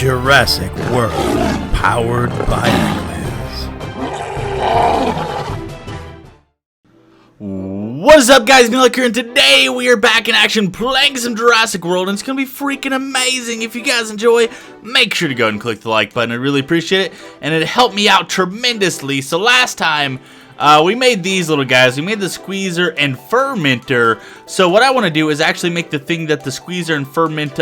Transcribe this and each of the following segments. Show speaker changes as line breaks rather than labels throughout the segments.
Jurassic World, powered by Akliz. What is up, guys? Neil here, and today we are back in action playing some Jurassic World, and it's going to be freaking amazing. If you guys enjoy, make sure to go ahead and click the like button. I really appreciate it, and it helped me out tremendously. So last time, we made these little guys. We made the squeezer and fermenter. So what I want to do is actually make the thing that the squeezer and ferment,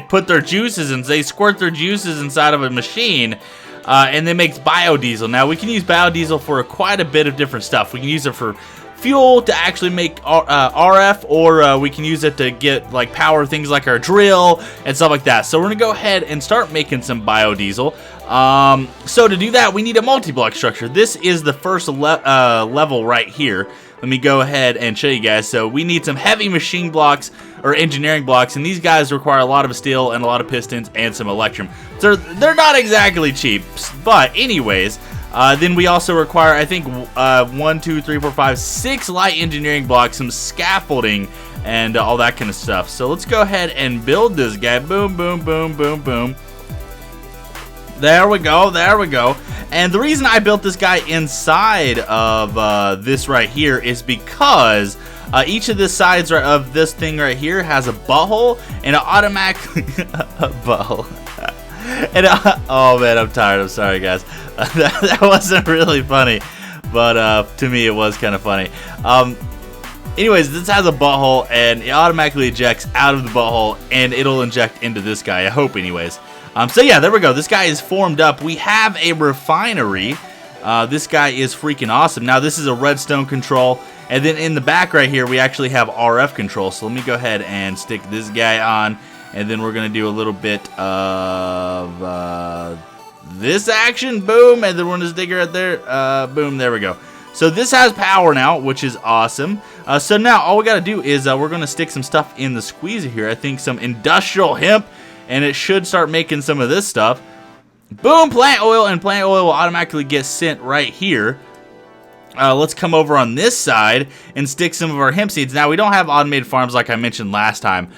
put their juices in. They squirt their juices inside of a machine, and it makes biodiesel. Now, we can use biodiesel for quite a bit of different stuff. We can use it for fuel to actually make RF, or we can use it to get power things like our drill and stuff like that. So we're gonna go ahead and start making some biodiesel. So to do that, we need a multi-block structure. This is the first level right here. Let me go ahead and show you guys. So we need some heavy machine blocks or engineering blocks, and these guys require a lot of steel and a lot of pistons and some electrum. So they're not exactly cheap, but anyways, then we also require, I think, 1, 2, 3, 4, 5, 6 light engineering blocks, some scaffolding, and all that kind of stuff. So let's go ahead and build this guy. Boom, boom, boom, boom, boom. There we go, there we go. And the reason I built this guy inside of this right here is because each of the sides of this thing right here has a butthole, and it automatically a butthole. And oh man, I'm tired. I'm sorry, guys. That wasn't really funny, but to me it was kind of funny. Anyways, this has a butthole, and it automatically ejects out of the butthole, and it'll inject into this guy, I hope anyways. So yeah, there we go. This guy is formed up. We have a refinery. This guy is freaking awesome. Now, this is a redstone control, and then in the back right here, we actually have RF control. So let me go ahead and stick this guy on, and then we're going to do a little bit of this action. Boom, and then we're going to stick it right there. Boom, there we go. So this has power now, which is awesome. So now all we got to do is we're going to stick some stuff in the squeezer here. I think some industrial hemp, and it should start making some of this stuff. Boom, plant oil, and plant oil will automatically get sent right here. Let's come over on this side and stick some of our hemp seeds. Now, we don't have automated farms like I mentioned last time,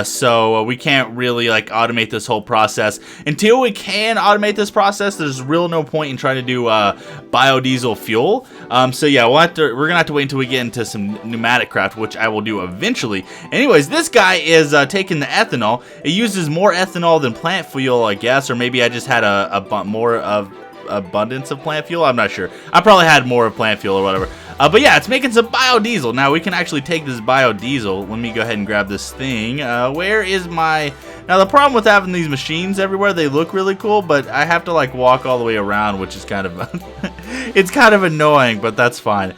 so we can't really automate this whole process. Until we can automate this process, there's real no point in trying to do biodiesel fuel. So yeah, we're gonna have to wait until we get into some pneumatic craft, which I will do eventually. Anyways, this guy is taking the ethanol. It uses more ethanol than plant fuel, I guess, or maybe I just had more of abundance of plant fuel. I'm not sure. I probably had more of plant fuel or whatever. But yeah, it's making some biodiesel. Now we can actually take this biodiesel. Let me go ahead and grab this thing. Where is my... Now the problem with having these machines everywhere, they look really cool, but I have to walk all the way around, which is kind of it's kind of annoying, but that's fine.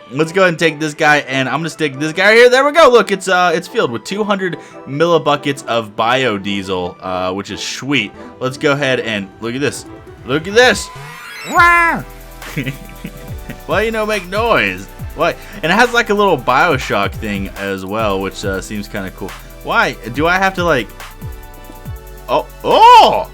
Let's go ahead and take this guy, and I'm gonna stick this guy right here. There we go. Look, it's filled with 200 millibuckets of biodiesel, which is sweet. Let's go ahead and look at this. Look at this! Why make noise? Why? And it has a little Bioshock thing as well, which seems kind of cool. Why do I have to Oh,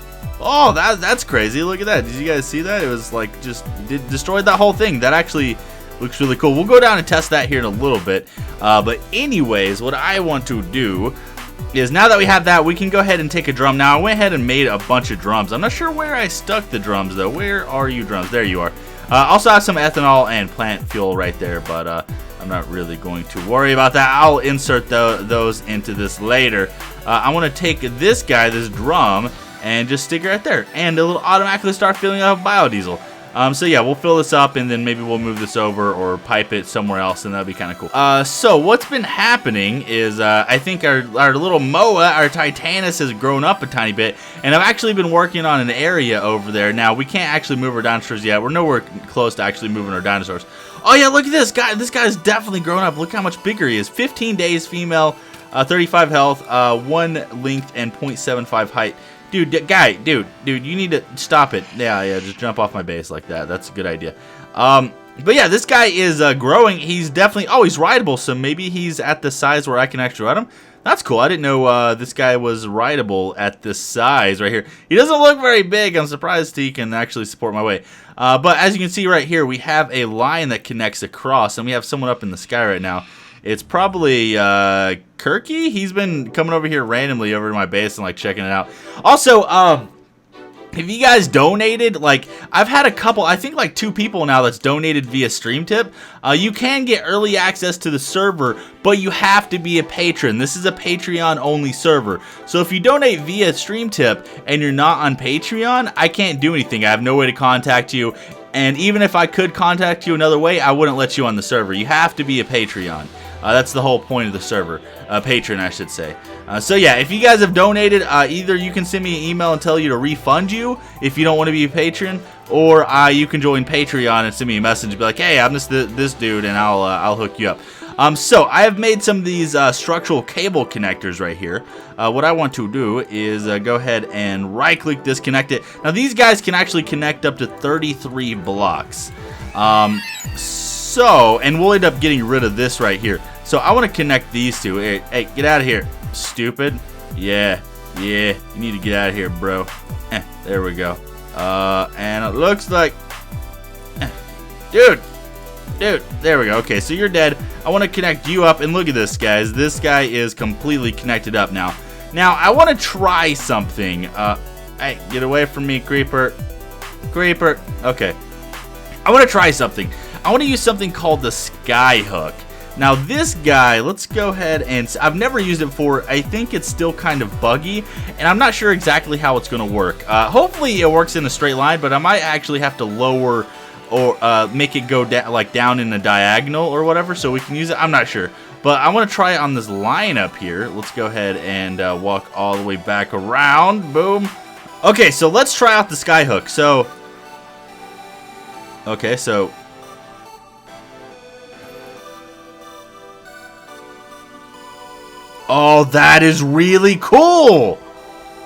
that's crazy! Look at that! Did you guys see that? It was just destroyed that whole thing. That actually looks really cool. We'll go down and test that here in a little bit. But anyways, what I want to do is, now that we have that, we can go ahead and take a drum. Now, I went ahead and made a bunch of drums. I'm not sure where I stuck the drums, though. Where are you, drums? There you are. Also have some ethanol and plant fuel right there, but I'm not really going to worry about that. I'll insert those into this later. I want to take this guy, this drum, and just stick it right there, and it'll automatically start filling up biodiesel. So yeah, we'll fill this up, and then maybe we'll move this over or pipe it somewhere else, and that'll be kind of cool. So what's been happening is I think our little MOA, our Titanus, has grown up a tiny bit, and I've actually been working on an area over there. Now, we can't actually move our dinosaurs yet. We're nowhere close to actually moving our dinosaurs. Oh yeah, look at this guy. This guy's definitely grown up. Look how much bigger he is. 15 days, female, 35 health, 1 length, and 0.75 height. Dude, dude, you need to stop it. Yeah, just jump off my base like that. That's a good idea. But yeah, this guy is growing. He's definitely, he's rideable, so maybe he's at the size where I can actually ride him. That's cool. I didn't know this guy was rideable at this size right here. He doesn't look very big. I'm surprised he can actually support my weight. But as you can see right here, we have a line that connects across, and we have someone up in the sky right now. It's probably Kirky. He's been coming over here randomly over to my base and like checking it out. Also, if you guys donated, like, I've had a couple, I think like 2 people now that's donated via Stream Tip. You can get early access to the server, but you have to be a patron. This is a Patreon-only server. So if you donate via Stream Tip and you're not on Patreon, I can't do anything. I have no way to contact you. And even if I could contact you another way, I wouldn't let you on the server. You have to be a Patreon. That's the whole point of the server. Patron, I should say. So yeah, if you guys have donated, either you can send me an email and tell you to refund you if you don't want to be a patron, or you can join Patreon and send me a message and be like, hey, I'm just this dude, and I'll hook you up. So I have made some of these structural cable connectors right here. What I want to do is go ahead and right-click disconnect it. Now these guys can actually connect up to 33 blocks. And we'll end up getting rid of this right here. So I want to connect these two. Hey, get out of here, stupid. Yeah, you need to get out of here, bro. There we go. And it looks like, dude, there we go. Okay, so you're dead. I want to connect you up, and look at this, guys. This guy is completely connected up now. Now I want to try something. Hey, get away from me, creeper. Okay, I want to try something. I want to use something called the Skyhook. Now this guy, let's go ahead and, I've never used it before. I think it's still kind of buggy, and I'm not sure exactly how it's going to work. Hopefully it works in a straight line, but I might actually have to lower or make it go down in a diagonal or whatever so we can use it. I'm not sure, but I want to try it on this line up here. Let's go ahead and walk all the way back around. Boom. Okay, so let's try out the Skyhook. So oh, that is really cool.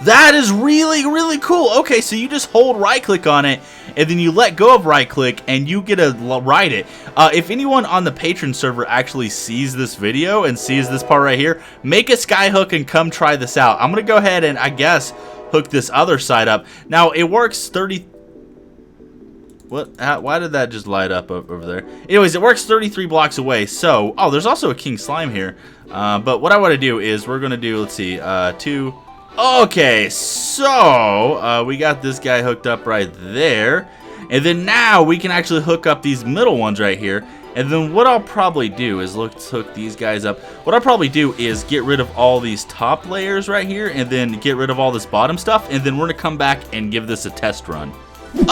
That is really, really cool. Okay, so you just hold right click on it, and then you let go of right click, and you get to ride it. If anyone on the patron server actually sees this video and sees this part right here, make a Skyhook and come try this out. I'm going to go ahead and, I guess, hook this other side up. Now, it works 30... What? Why did that just light up over there? Anyways, it works 33 blocks away. So, oh, there's also a king slime here. But what I want to do is we're going to do, let's see, 2. Okay, so we got this guy hooked up right there. And then now we can actually hook up these middle ones right here. And then what I'll probably do is, let's hook these guys up. What I'll probably do is get rid of all these top layers right here, and then get rid of all this bottom stuff. And then we're going to come back and give this a test run.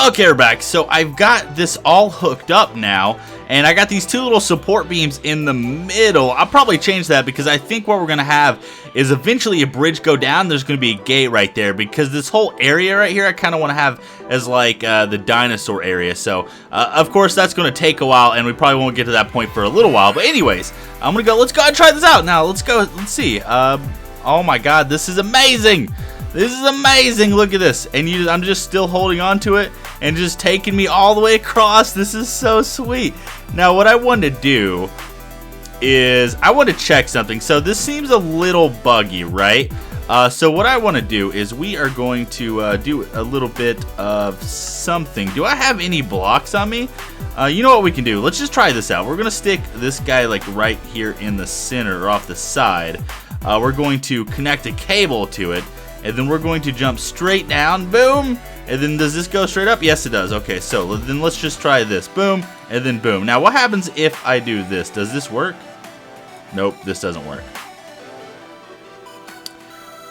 Okay, we're back. So I've got this all hooked up now, and I got these 2 little support beams in the middle. I'll probably change that because I think what we're going to have is eventually a bridge go down. There's going to be a gate right there because this whole area right here I kind of want to have as like the dinosaur area. So, of course, that's going to take a while, and we probably won't get to that point for a little while. But anyways, I'm going to go. Let's go and try this out. Now, let's go. Let's see. Oh, my God. This is amazing. This is amazing. Look at this. And I'm just still holding on to it and just taking me all the way across. This is so sweet. Now, what I want to do is I want to check something. So this seems a little buggy, right? So what I want to do is we are going to do a little bit of something. Do I have any blocks on me? You know what we can do? Let's just try this out. We're going to stick this guy like right here in the center or off the side. We're going to connect a cable to it. And then we're going to jump straight down. Boom. And then does this go straight up? Yes, it does. Okay, so then let's just try this. Boom. And then boom. Now, what happens if I do this? Does this work? Nope, this doesn't work.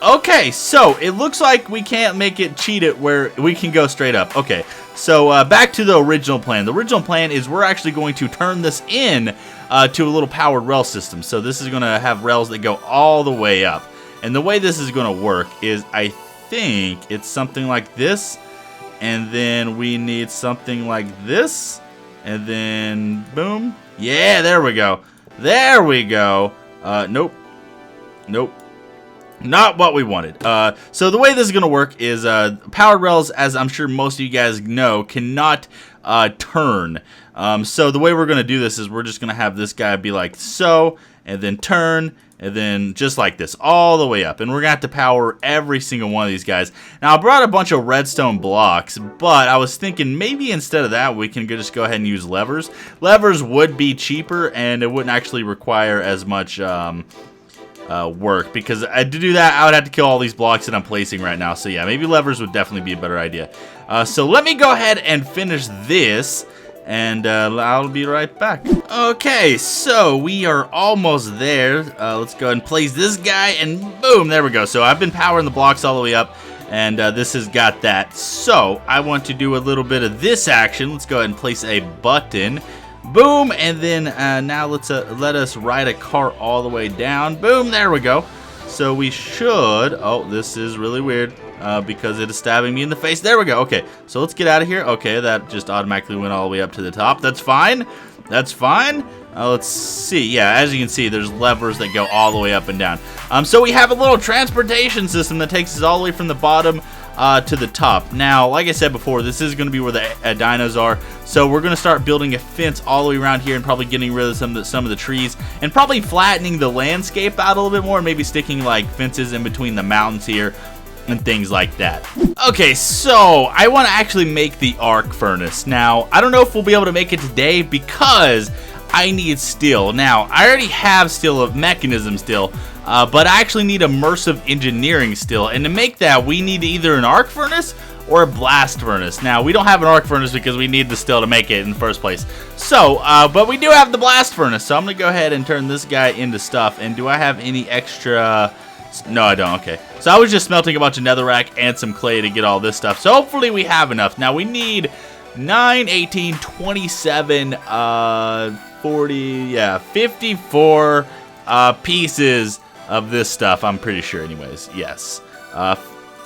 Okay, so it looks like we can't make it cheat it where we can go straight up. Okay, so back to the original plan. The original plan is we're actually going to turn this in to a little powered rail system. So this is going to have rails that go all the way up. And the way this is going to work is I think it's something like this. And then we need something like this. And then boom. Yeah, there we go. There we go. Nope. Nope. Not what we wanted. So the way this is going to work is powered rails, as I'm sure most of you guys know, cannot turn. So the way we're going to do this is we're just going to have this guy be like so. and then turn, and then just like this, all the way up. And we're gonna have to power every single one of these guys. Now, I brought a bunch of redstone blocks, but I was thinking maybe instead of that, we can just go ahead and use levers. Levers would be cheaper, and it wouldn't actually require as much work, because to do that, I would have to kill all these blocks that I'm placing right now. So yeah, maybe levers would definitely be a better idea. So let me go ahead and finish this, and I'll be right back. Okay, so we are almost there. Let's go ahead and place this guy, and boom, there we go. So I've been powering the blocks all the way up, and this has got that. So I want to do a little bit of this action. Let's go ahead and place a button. Boom, and then now let us ride a car all the way down. Boom, there we go. So we should, oh, this is really weird because it is stabbing me in the face. There we go. Okay, so let's get out of here. Okay, that just automatically went all the way up to the top. That's fine. That's fine. Let's see. Yeah, as you can see, there's levers that go all the way up and down. So we have a little transportation system that takes us all the way from the bottom to the top. Now, like I said before, this is going to be where the dinos are, so we're going to start building a fence all the way around here and probably getting rid of some of the trees and probably flattening the landscape out a little bit more and maybe sticking like fences in between the mountains here and things like that. Okay, so I want to actually make the arc furnace. Now, I don't know if we'll be able to make it today because I need steel. Now, I already have steel of mechanism steel, but I actually need immersive engineering still, and to make that we need either an arc furnace or a blast furnace. Now, we don't have an arc furnace because we need the steel to make it in the first place. So, but we do have the blast furnace, so I'm gonna go ahead and turn this guy into stuff. And do I have any extra? No, I don't. Okay, so I was just smelting a bunch of netherrack and some clay to get all this stuff, so hopefully we have enough. Now we need 9, 18, 27, 40, yeah, 54 pieces of this stuff, I'm pretty sure anyways. Yes.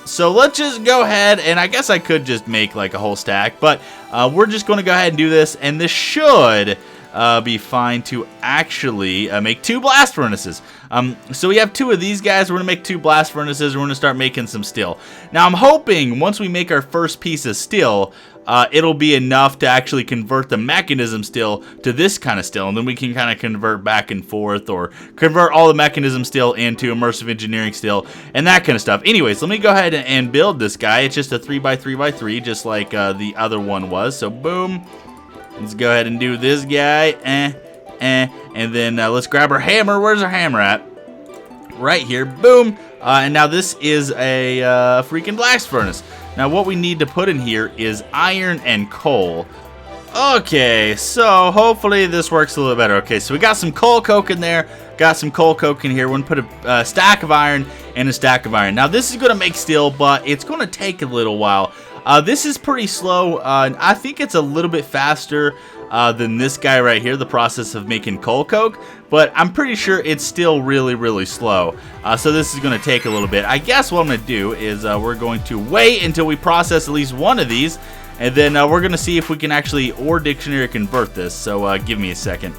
So let's just go ahead, and I guess I could just make like a whole stack, but we're just going to go ahead and do this, and this should be fine to actually make 2 blast furnaces. So we have 2 of these guys. We're going to make 2 blast furnaces. We're going to start making some steel. Now I'm hoping once we make our first piece of steel, it'll be enough to actually convert the mechanism steel to this kind of steel, and then we can kind of convert back and forth, or convert all the mechanism steel into immersive engineering steel and that kind of stuff. Anyways, let me go ahead and build this guy. It's just a 3x3x3, just like the other one was. So boom, let's go ahead and do this guy, and then let's grab our hammer. Where's our hammer at? Right here. Boom. And now this is a freaking blast furnace. Now what we need to put in here is iron and coal. Okay, so hopefully this works a little better. Okay, so we got some coal coke in there, got some coal coke in here. We're gonna put a stack of iron and a stack of iron. Now this is gonna make steel, but it's gonna take a little while. This is pretty slow. I think it's a little bit faster than this guy right here, the process of making coal coke, but I'm pretty sure it's still really, really slow. So this is going to take a little bit. I guess what I'm going to do is we're going to wait until we process at least one of these, and then we're going to see if we can actually ore dictionary convert this. So give me a second.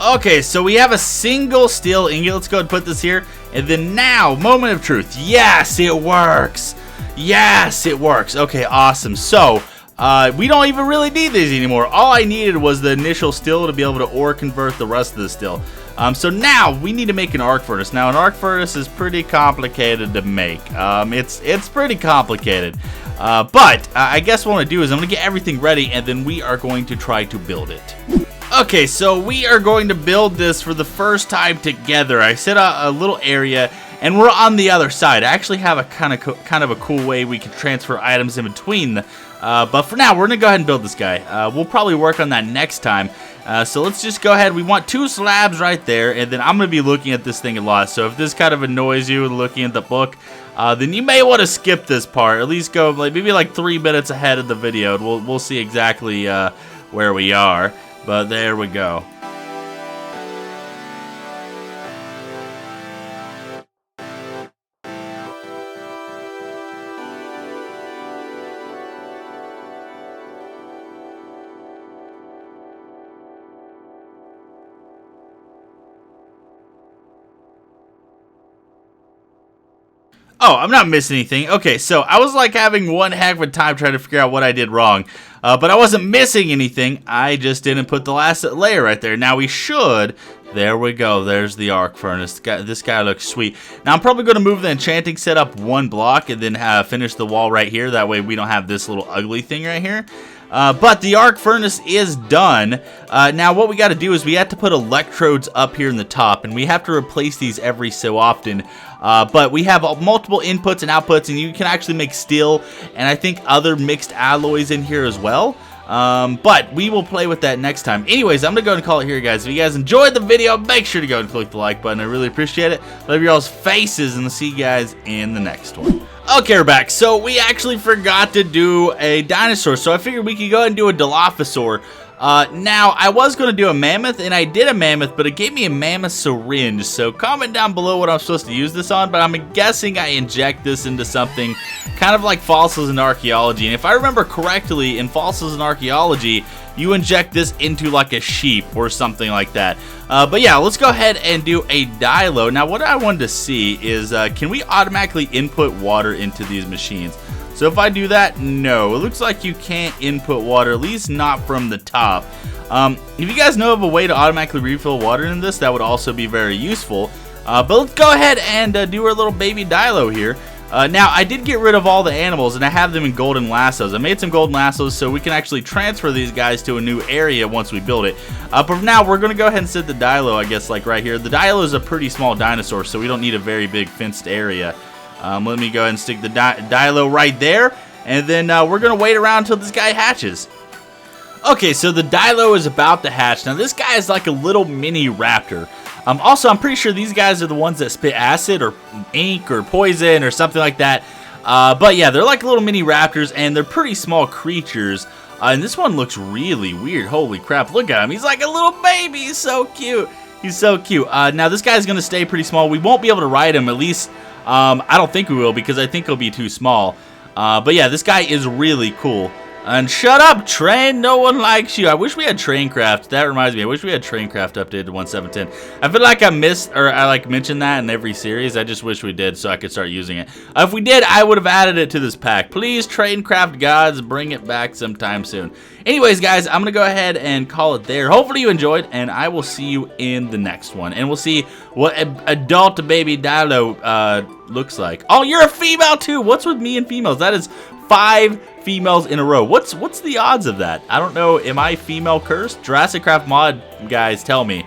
Okay, so we have a single steel ingot. Let's go ahead and put this here, and then now, moment of truth. Yes, it works. Yes, it works. Okay, awesome. So we don't even really need these anymore. All I needed was the initial steel to be able to ore convert the rest of the steel. So now we need to make an arc furnace. Now an arc furnace is pretty complicated to make. It's pretty complicated. But I guess what I'm going to do is I'm going to get everything ready, and then we are going to try to build it. Okay, so we are going to build this for the first time together. I set a little area, and we're on the other side. I actually have a kind of a cool way we can transfer items in between. But for now, we're going to go ahead and build this guy. We'll probably work on that next time. So let's just go ahead. We want 2 slabs right there, and then I'm going to be looking at this thing a lot. So if this kind of annoys you looking at the book, then you may want to skip this part. At least go maybe like 3 minutes ahead of the video. We'll see exactly where we are. But there we go. Oh, I'm not missing anything. Okay, so I was like having one heck of a time trying to figure out what I did wrong. But I wasn't missing anything. I just didn't put the last layer right there. Now we should There we go. There's the arc furnace. This guy looks sweet. Now, I'm probably going to move the enchanting set up one block and then finish the wall right here. That way we don't have this little ugly thing right here. But the arc furnace is done. Now, what we got to do is we have to put electrodes up here in the top, and we have to replace these every so often. But we have multiple inputs and outputs, and you can actually make steel and I think other mixed alloys in here as well. But we will play with that next time. Anyways, I'm gonna go and call it here, guys. If you guys enjoyed the video, make sure to go and click the like button. I really appreciate it. Love your all's faces, and I'll see you guys in the next one. Okay, we're back. So we actually forgot to do a dinosaur, so I figured we could go ahead and do a Dilophosaur. Now, I was going to do a mammoth, and I did a mammoth, but it gave me a mammoth syringe, so comment down below what I'm supposed to use this on, but I'm guessing I inject this into something kind of like fossils and archaeology, and if I remember correctly, in fossils and archaeology, you inject this into like a sheep or something like that. But yeah, let's go ahead and do a Dilo. Now, what I wanted to see is, can we automatically input water into these machines? So if I do that, no. It looks like you can't input water, at least not from the top. If you guys know of a way to automatically refill water in this, that would also be very useful. But let's go ahead and do our little baby Dilo here. Now, I did get rid of all the animals, and I have them in golden lassos. I made some golden lassos so we can actually transfer these guys to a new area once we build it. But for now, we're going to go ahead and set the Dilo, I guess, like right here. The Dilo is a pretty small dinosaur, so we don't need a very big fenced area. Let me go ahead and stick the Dilo right there, and then we're going to wait around until this guy hatches. Okay, so the Dilo is about to hatch. Now, this guy is like a little mini raptor. Also, I'm pretty sure these guys are the ones that spit acid or ink or poison or something like that. But yeah, they're like little mini raptors, and they're pretty small creatures. And this one looks really weird. Holy crap, look at him. He's like a little baby. He's so cute. He's so cute. Now, this guy's going to stay pretty small. We won't be able to ride him, at least I don't think we will, because I think he'll be too small. But yeah, this guy is really cool. And shut up, Train. No one likes you. I wish we had Traincraft. That reminds me. I wish we had Traincraft updated to 1.7.10. I feel like I missed, or I like mentioned that in every series. I just wish we did so I could start using it. If we did, I would have added it to this pack. Please, Traincraft gods, bring it back sometime soon. Anyways, guys, I'm going to go ahead and call it there. Hopefully you enjoyed, and I will see you in the next one. And we'll see what adult baby Dilo looks like. Oh, you're a female too. What's with me and females? That is 5 females in a row. What's the odds of that? I don't know. Am I female cursed? Jurassic Craft mod guys, tell me.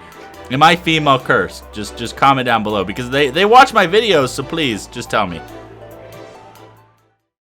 Am I female cursed? Just comment down below, because they watch my videos, so please just tell me.